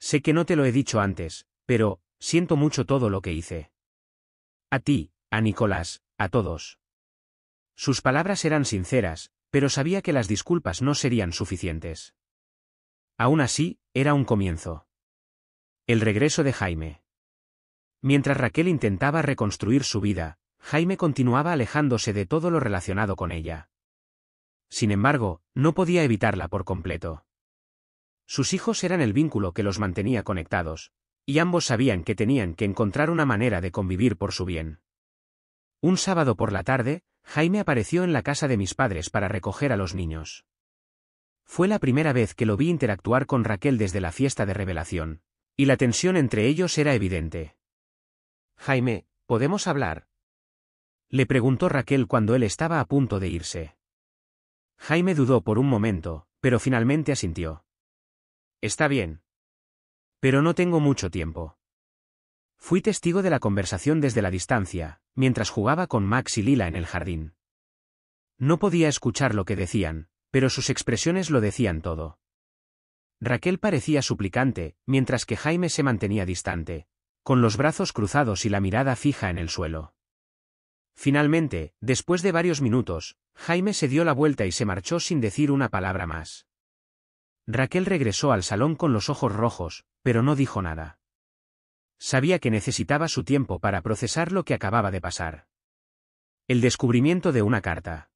A: Sé que no te lo he dicho antes, pero, siento mucho todo lo que hice. A ti, a Nicolás, a todos». Sus palabras eran sinceras, pero sabía que las disculpas no serían suficientes. Aún así, era un comienzo. El regreso de Jaime. Mientras Raquel intentaba reconstruir su vida, Jaime continuaba alejándose de todo lo relacionado con ella. Sin embargo, no podía evitarla por completo. Sus hijos eran el vínculo que los mantenía conectados, y ambos sabían que tenían que encontrar una manera de convivir por su bien. Un sábado por la tarde, Jaime apareció en la casa de mis padres para recoger a los niños. Fue la primera vez que lo vi interactuar con Raquel desde la fiesta de revelación, y la tensión entre ellos era evidente. «Jaime, ¿podemos hablar?», le preguntó Raquel cuando él estaba a punto de irse. Jaime dudó por un momento, pero finalmente asintió. «Está bien. Pero no tengo mucho tiempo». Fui testigo de la conversación desde la distancia, mientras jugaba con Max y Lila en el jardín. No podía escuchar lo que decían, pero sus expresiones lo decían todo. Raquel parecía suplicante, mientras que Jaime se mantenía distante, con los brazos cruzados y la mirada fija en el suelo. Finalmente, después de varios minutos, Jaime se dio la vuelta y se marchó sin decir una palabra más. Raquel regresó al salón con los ojos rojos, pero no dijo nada. Sabía que necesitaba su tiempo para procesar lo que acababa de pasar. El descubrimiento de una carta.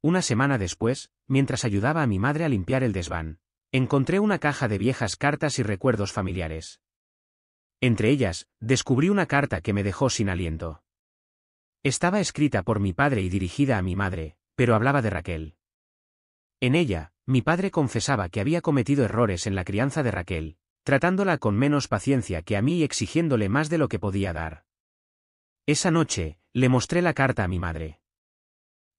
A: Una semana después, mientras ayudaba a mi madre a limpiar el desván, encontré una caja de viejas cartas y recuerdos familiares. Entre ellas, descubrí una carta que me dejó sin aliento. Estaba escrita por mi padre y dirigida a mi madre, pero hablaba de Raquel. En ella, mi padre confesaba que había cometido errores en la crianza de Raquel, tratándola con menos paciencia que a mí y exigiéndole más de lo que podía dar. Esa noche, le mostré la carta a mi madre.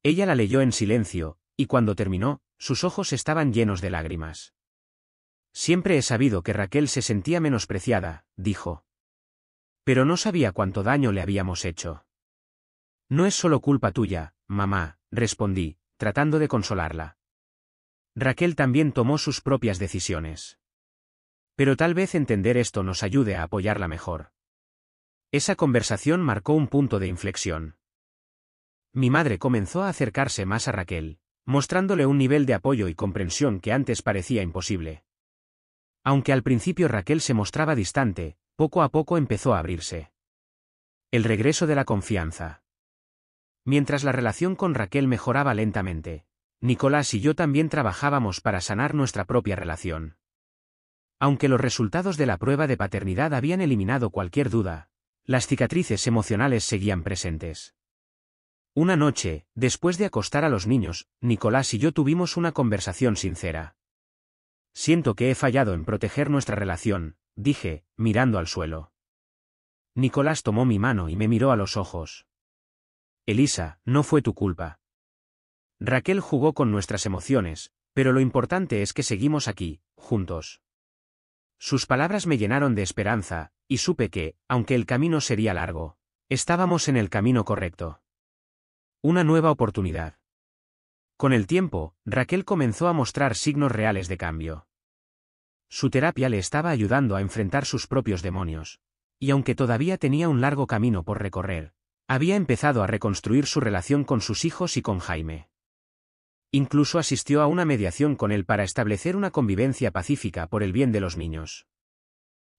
A: Ella la leyó en silencio, y cuando terminó, sus ojos estaban llenos de lágrimas. Siempre he sabido que Raquel se sentía menospreciada, dijo. Pero no sabía cuánto daño le habíamos hecho. No es solo culpa tuya, mamá, respondí, tratando de consolarla. Raquel también tomó sus propias decisiones. Pero tal vez entender esto nos ayude a apoyarla mejor. Esa conversación marcó un punto de inflexión. Mi madre comenzó a acercarse más a Raquel, mostrándole un nivel de apoyo y comprensión que antes parecía imposible. Aunque al principio Raquel se mostraba distante, poco a poco empezó a abrirse. El regreso de la confianza. Mientras la relación con Raquel mejoraba lentamente, Nicolás y yo también trabajábamos para sanar nuestra propia relación. Aunque los resultados de la prueba de paternidad habían eliminado cualquier duda, las cicatrices emocionales seguían presentes. Una noche, después de acostar a los niños, Nicolás y yo tuvimos una conversación sincera. Siento que he fallado en proteger nuestra relación, dije, mirando al suelo. Nicolás tomó mi mano y me miró a los ojos. Elisa, no fue tu culpa. Raquel jugó con nuestras emociones, pero lo importante es que seguimos aquí, juntos. Sus palabras me llenaron de esperanza, y supe que, aunque el camino sería largo, estábamos en el camino correcto. Una nueva oportunidad. Con el tiempo, Raquel comenzó a mostrar signos reales de cambio. Su terapia le estaba ayudando a enfrentar sus propios demonios. Y aunque todavía tenía un largo camino por recorrer, había empezado a reconstruir su relación con sus hijos y con Jaime. Incluso asistió a una mediación con él para establecer una convivencia pacífica por el bien de los niños.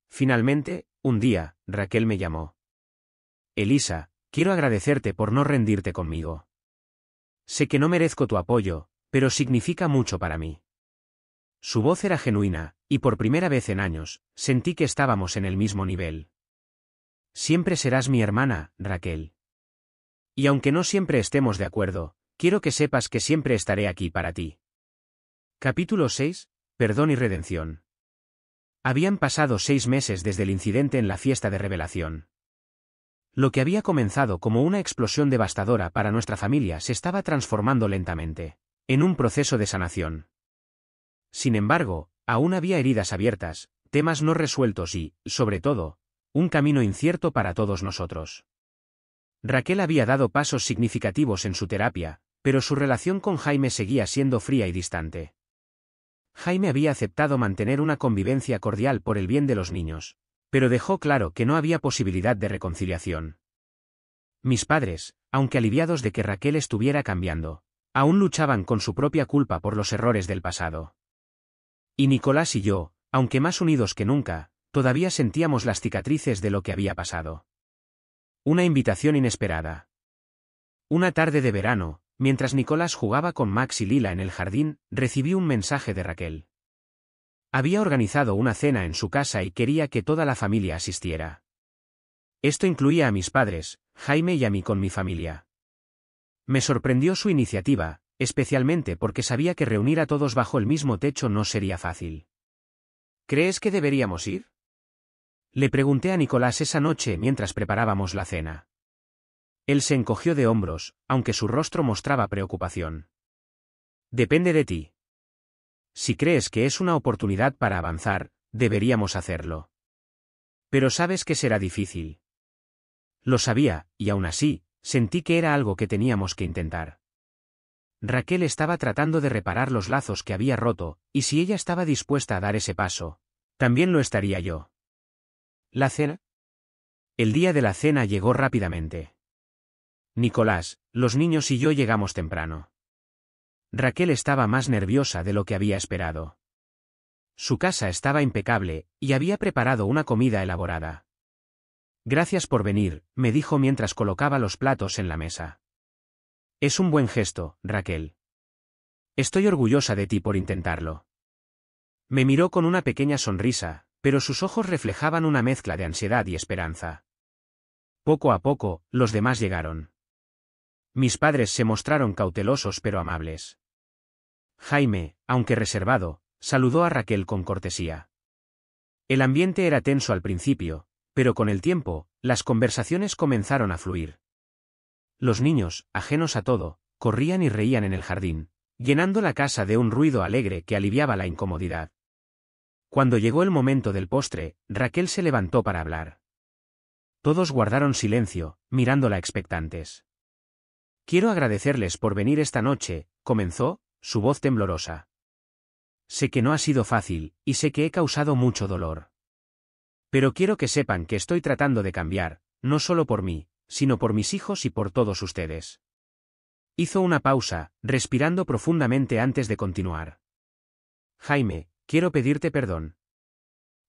A: Finalmente, un día, Raquel me llamó. Elisa, quiero agradecerte por no rendirte conmigo. Sé que no merezco tu apoyo, pero significa mucho para mí. Su voz era genuina, y por primera vez en años, sentí que estábamos en el mismo nivel. Siempre serás mi hermana, Raquel. Y aunque no siempre estemos de acuerdo, quiero que sepas que siempre estaré aquí para ti. Capítulo 6. Perdón y redención. Habían pasado 6 meses desde el incidente en la fiesta de revelación. Lo que había comenzado como una explosión devastadora para nuestra familia se estaba transformando lentamente, en un proceso de sanación. Sin embargo, aún había heridas abiertas, temas no resueltos y, sobre todo, un camino incierto para todos nosotros. Raquel había dado pasos significativos en su terapia, pero su relación con Jaime seguía siendo fría y distante. Jaime había aceptado mantener una convivencia cordial por el bien de los niños, pero dejó claro que no había posibilidad de reconciliación. Mis padres, aunque aliviados de que Raquel estuviera cambiando, aún luchaban con su propia culpa por los errores del pasado. Y Nicolás y yo, aunque más unidos que nunca, todavía sentíamos las cicatrices de lo que había pasado. Una invitación inesperada. Una tarde de verano, mientras Nicolás jugaba con Max y Lila en el jardín, recibí un mensaje de Raquel. Había organizado una cena en su casa y quería que toda la familia asistiera. Esto incluía a mis padres, Jaime y a mí con mi familia. Me sorprendió su iniciativa, especialmente porque sabía que reunir a todos bajo el mismo techo no sería fácil. ¿Crees que deberíamos ir? Le pregunté a Nicolás esa noche mientras preparábamos la cena. Él se encogió de hombros, aunque su rostro mostraba preocupación. Depende de ti. Si crees que es una oportunidad para avanzar, deberíamos hacerlo. Pero sabes que será difícil. Lo sabía, y aún así, sentí que era algo que teníamos que intentar. Raquel estaba tratando de reparar los lazos que había roto, y si ella estaba dispuesta a dar ese paso, también lo estaría yo. ¿La cena? El día de la cena llegó rápidamente. Nicolás, los niños y yo llegamos temprano. Raquel estaba más nerviosa de lo que había esperado. Su casa estaba impecable, y había preparado una comida elaborada. Gracias por venir, me dijo mientras colocaba los platos en la mesa. Es un buen gesto, Raquel. Estoy orgullosa de ti por intentarlo. Me miró con una pequeña sonrisa, pero sus ojos reflejaban una mezcla de ansiedad y esperanza. Poco a poco, los demás llegaron. Mis padres se mostraron cautelosos pero amables. Jaime, aunque reservado, saludó a Raquel con cortesía. El ambiente era tenso al principio, pero con el tiempo, las conversaciones comenzaron a fluir. Los niños, ajenos a todo, corrían y reían en el jardín, llenando la casa de un ruido alegre que aliviaba la incomodidad. Cuando llegó el momento del postre, Raquel se levantó para hablar. Todos guardaron silencio, mirándola expectantes. Quiero agradecerles por venir esta noche, comenzó, su voz temblorosa. Sé que no ha sido fácil, y sé que he causado mucho dolor. Pero quiero que sepan que estoy tratando de cambiar, no solo por mí, sino por mis hijos y por todos ustedes. Hizo una pausa, respirando profundamente antes de continuar. Jaime, quiero pedirte perdón.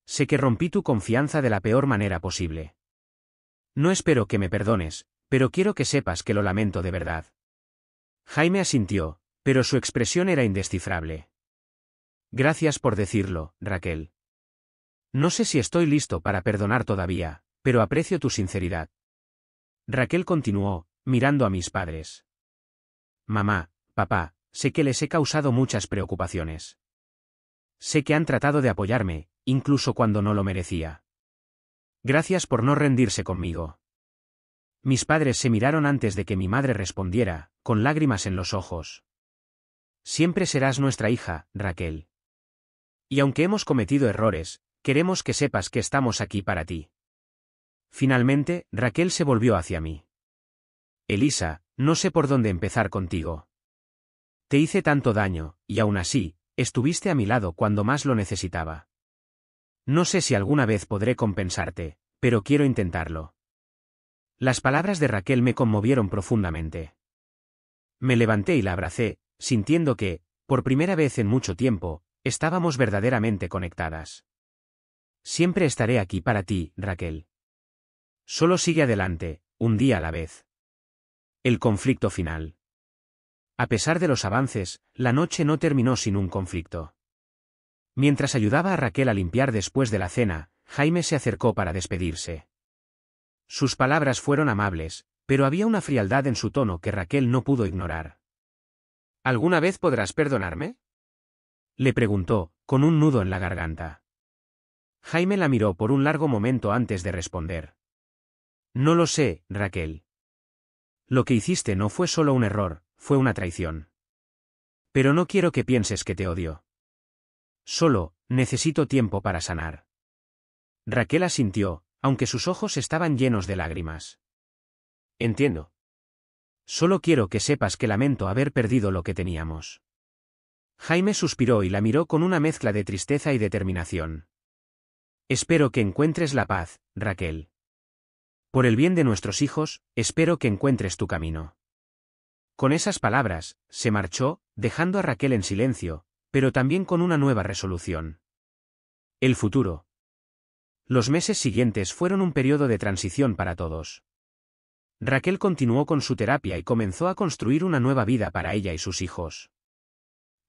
A: Sé que rompí tu confianza de la peor manera posible. No espero que me perdones, pero quiero que sepas que lo lamento de verdad. Jaime asintió, pero su expresión era indescifrable. Gracias por decirlo, Raquel. No sé si estoy listo para perdonar todavía, pero aprecio tu sinceridad. Raquel continuó, mirando a mis padres. Mamá, papá, sé que les he causado muchas preocupaciones. Sé que han tratado de apoyarme, incluso cuando no lo merecía. Gracias por no rendirse conmigo. Mis padres se miraron antes de que mi madre respondiera, con lágrimas en los ojos. Siempre serás nuestra hija, Raquel. Y aunque hemos cometido errores, queremos que sepas que estamos aquí para ti. Finalmente, Raquel se volvió hacia mí. Elisa, no sé por dónde empezar contigo. Te hice tanto daño, y aún así, estuviste a mi lado cuando más lo necesitaba. No sé si alguna vez podré compensarte, pero quiero intentarlo. Las palabras de Raquel me conmovieron profundamente. Me levanté y la abracé, sintiendo que, por primera vez en mucho tiempo, estábamos verdaderamente conectadas. Siempre estaré aquí para ti, Raquel. Solo sigue adelante, un día a la vez. El conflicto final. A pesar de los avances, la noche no terminó sin un conflicto. Mientras ayudaba a Raquel a limpiar después de la cena, Jaime se acercó para despedirse. Sus palabras fueron amables, pero había una frialdad en su tono que Raquel no pudo ignorar. ¿Alguna vez podrás perdonarme?, le preguntó, con un nudo en la garganta. Jaime la miró por un largo momento antes de responder. No lo sé, Raquel. Lo que hiciste no fue solo un error, fue una traición. Pero no quiero que pienses que te odio. Solo, necesito tiempo para sanar. Raquel asintió, aunque sus ojos estaban llenos de lágrimas. Entiendo. Solo quiero que sepas que lamento haber perdido lo que teníamos. Jaime suspiró y la miró con una mezcla de tristeza y determinación. Espero que encuentres la paz, Raquel. Por el bien de nuestros hijos, espero que encuentres tu camino. Con esas palabras, se marchó, dejando a Raquel en silencio, pero también con una nueva resolución. El futuro. Los meses siguientes fueron un periodo de transición para todos. Raquel continuó con su terapia y comenzó a construir una nueva vida para ella y sus hijos.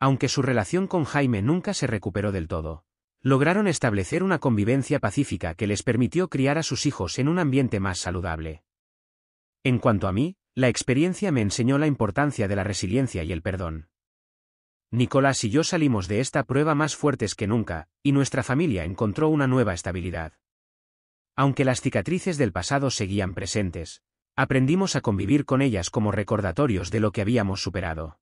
A: Aunque su relación con Jaime nunca se recuperó del todo, lograron establecer una convivencia pacífica que les permitió criar a sus hijos en un ambiente más saludable. En cuanto a mí, la experiencia me enseñó la importancia de la resiliencia y el perdón. Nicolás y yo salimos de esta prueba más fuertes que nunca, y nuestra familia encontró una nueva estabilidad. Aunque las cicatrices del pasado seguían presentes, aprendimos a convivir con ellas como recordatorios de lo que habíamos superado.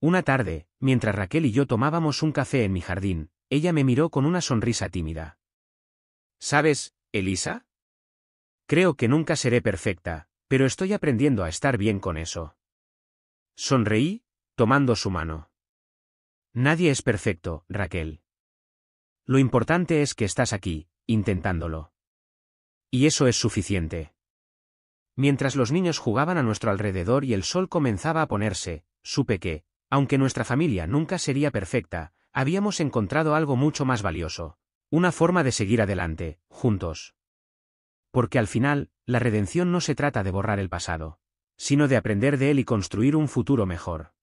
A: Una tarde, mientras Raquel y yo tomábamos un café en mi jardín, ella me miró con una sonrisa tímida. ¿Sabes, Elisa? Creo que nunca seré perfecta, pero estoy aprendiendo a estar bien con eso. Sonreí, tomando su mano. Nadie es perfecto, Raquel. Lo importante es que estás aquí, intentándolo. Y eso es suficiente. Mientras los niños jugaban a nuestro alrededor y el sol comenzaba a ponerse, supe que, aunque nuestra familia nunca sería perfecta, habíamos encontrado algo mucho más valioso. Una forma de seguir adelante, juntos. Porque al final, la redención no se trata de borrar el pasado, sino de aprender de él y construir un futuro mejor.